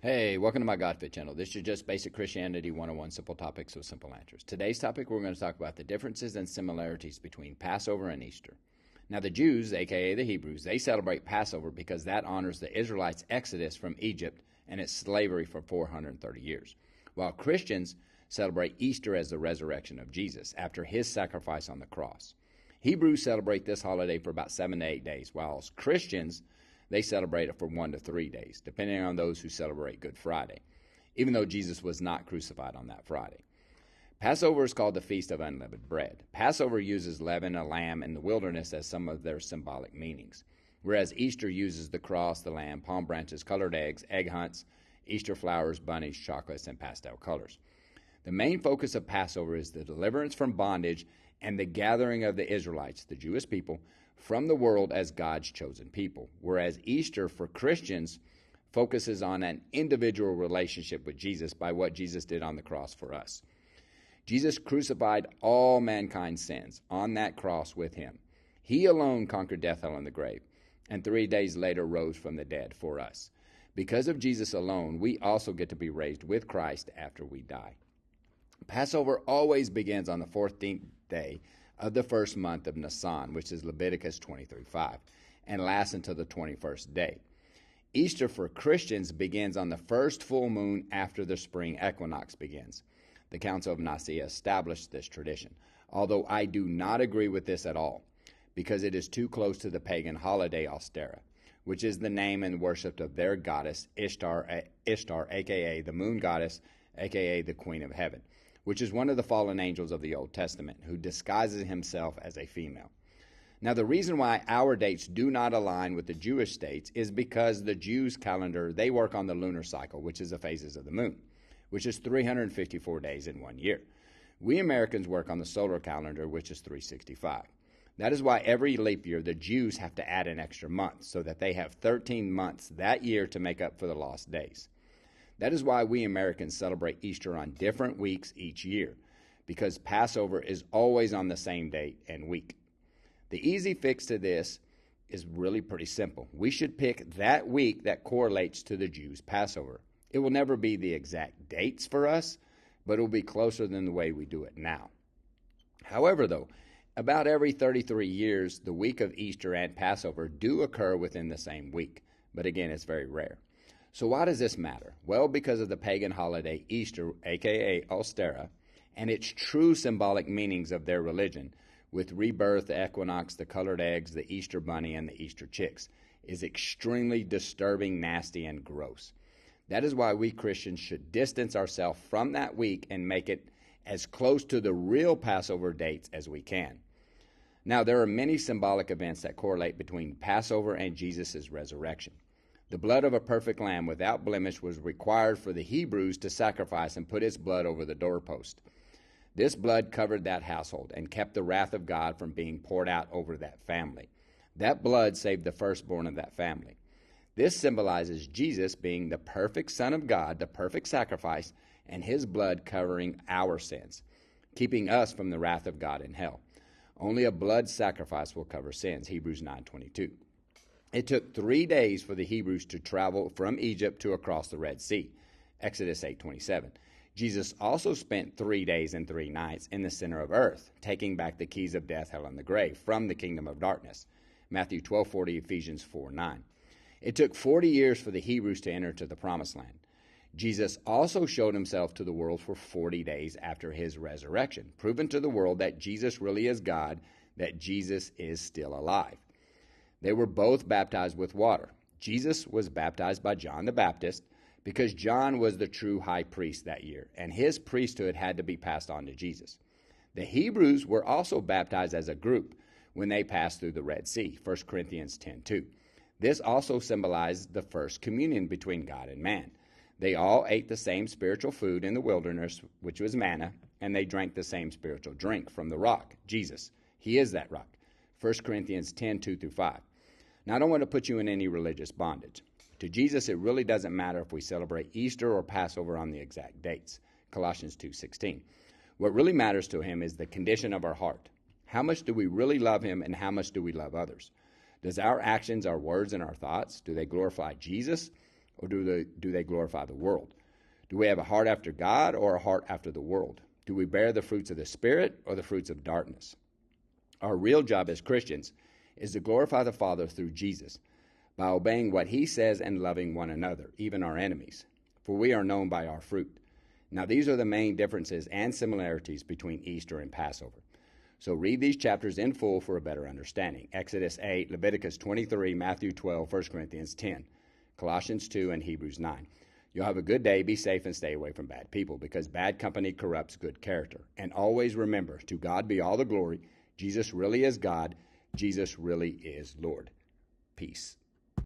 Hey, welcome to my GodFit channel. This is just Basic Christianity 101, simple topics with simple answers. Today's topic, we're going to talk about the differences and similarities between Passover and Easter. Now, the Jews, aka the Hebrews, they celebrate Passover because that honors the Israelites' exodus from Egypt and its slavery for 430 years, while Christians celebrate Easter as the resurrection of Jesus after his sacrifice on the cross. Hebrews celebrate this holiday for about 7 to 8 days, while Christians they celebrate it for 1 to 3 days, depending on those who celebrate Good Friday, even though Jesus was not crucified on that Friday. Passover is called the Feast of Unleavened Bread. Passover uses leaven, a lamb, and the wilderness as some of their symbolic meanings, whereas Easter uses the cross, the lamb, palm branches, colored eggs, egg hunts, Easter flowers, bunnies, chocolates, and pastel colors. The main focus of Passover is the deliverance from bondage and the gathering of the Israelites, the Jewish people, from the world as God's chosen people, whereas Easter for Christians focuses on an individual relationship with Jesus by what Jesus did on the cross for us. Jesus crucified all mankind's sins on that cross with him. He alone conquered death, hell, and the grave, and 3 days later rose from the dead for us. Because of Jesus alone, we also get to be raised with Christ after we die. Passover always begins on the 14th day of the first month of Nisan, which is Leviticus 23:5, and lasts until the 21st day. Easter for Christians begins on the first full moon after the spring equinox begins. The Council of Nicaea established this tradition, although I do not agree with this at all, because it is too close to the pagan holiday Ostera, which is the name and worship of their goddess Ishtar, aka the moon goddess, aka the Queen of Heaven, which is one of the fallen angels of the Old Testament, who disguises himself as a female. Now, the reason why our dates do not align with the Jewish dates is because the Jews' calendar, they work on the lunar cycle, which is the phases of the moon, which is 354 days in 1 year. We Americans work on the solar calendar, which is 365. That is why every leap year, the Jews have to add an extra month so that they have 13 months that year to make up for the lost days. That is why we Americans celebrate Easter on different weeks each year, because Passover is always on the same date and week. The easy fix to this is really pretty simple. We should pick that week that correlates to the Jews' Passover. It will never be the exact dates for us, but it will be closer than the way we do it now. However, though, about every 33 years, the week of Easter and Passover do occur within the same week, but again, it's very rare. So why does this matter? Well, because of the pagan holiday Easter, aka Ostera, and its true symbolic meanings of their religion, with rebirth, the equinox, the colored eggs, the Easter bunny, and the Easter chicks, is extremely disturbing, nasty, and gross. That is why we Christians should distance ourselves from that week and make it as close to the real Passover dates as we can. Now, there are many symbolic events that correlate between Passover and Jesus' resurrection. The blood of a perfect lamb without blemish was required for the Hebrews to sacrifice and put its blood over the doorpost. This blood covered that household and kept the wrath of God from being poured out over that family. That blood saved the firstborn of that family. This symbolizes Jesus being the perfect Son of God, the perfect sacrifice, and his blood covering our sins, keeping us from the wrath of God in hell. Only a blood sacrifice will cover sins, Hebrews 9:22. It took 3 days for the Hebrews to travel from Egypt to across the Red Sea, Exodus 8:27. Jesus also spent 3 days and 3 nights in the center of earth, taking back the keys of death, hell, and the grave from the kingdom of darkness, Matthew 12:40, Ephesians 4:9. It took 40 years for the Hebrews to enter to the promised land. Jesus also showed himself to the world for 40 days after his resurrection, proving to the world that Jesus really is God, that Jesus is still alive. They were both baptized with water. Jesus was baptized by John the Baptist because John was the true high priest that year, and his priesthood had to be passed on to Jesus. The Hebrews were also baptized as a group when they passed through the Red Sea, 1 Corinthians 10:2. This also symbolized the first communion between God and man. They all ate the same spiritual food in the wilderness, which was manna, and they drank the same spiritual drink from the rock, Jesus. He is that rock, 1 Corinthians 10:2-5. Now, I don't want to put you in any religious bondage. To Jesus, it really doesn't matter if we celebrate Easter or Passover on the exact dates, Colossians 2:16. What really matters to him is the condition of our heart. How much do we really love him, and how much do we love others? Does our actions, our words, and our thoughts, do they glorify Jesus, or do they glorify the world? Do we have a heart after God or a heart after the world? Do we bear the fruits of the Spirit or the fruits of darkness? Our real job as Christians is to glorify the Father through Jesus by obeying what he says and loving one another, even our enemies, for we are known by our fruit. Now, these are the main differences and similarities between Easter and Passover. So read these chapters in full for a better understanding. Exodus 8, Leviticus 23, Matthew 12, 1 Corinthians 10, Colossians 2, and Hebrews 9. You'll have a good day. Be safe and stay away from bad people, because bad company corrupts good character. And always remember, to God be all the glory. Jesus really is God. Jesus really is Lord. Peace.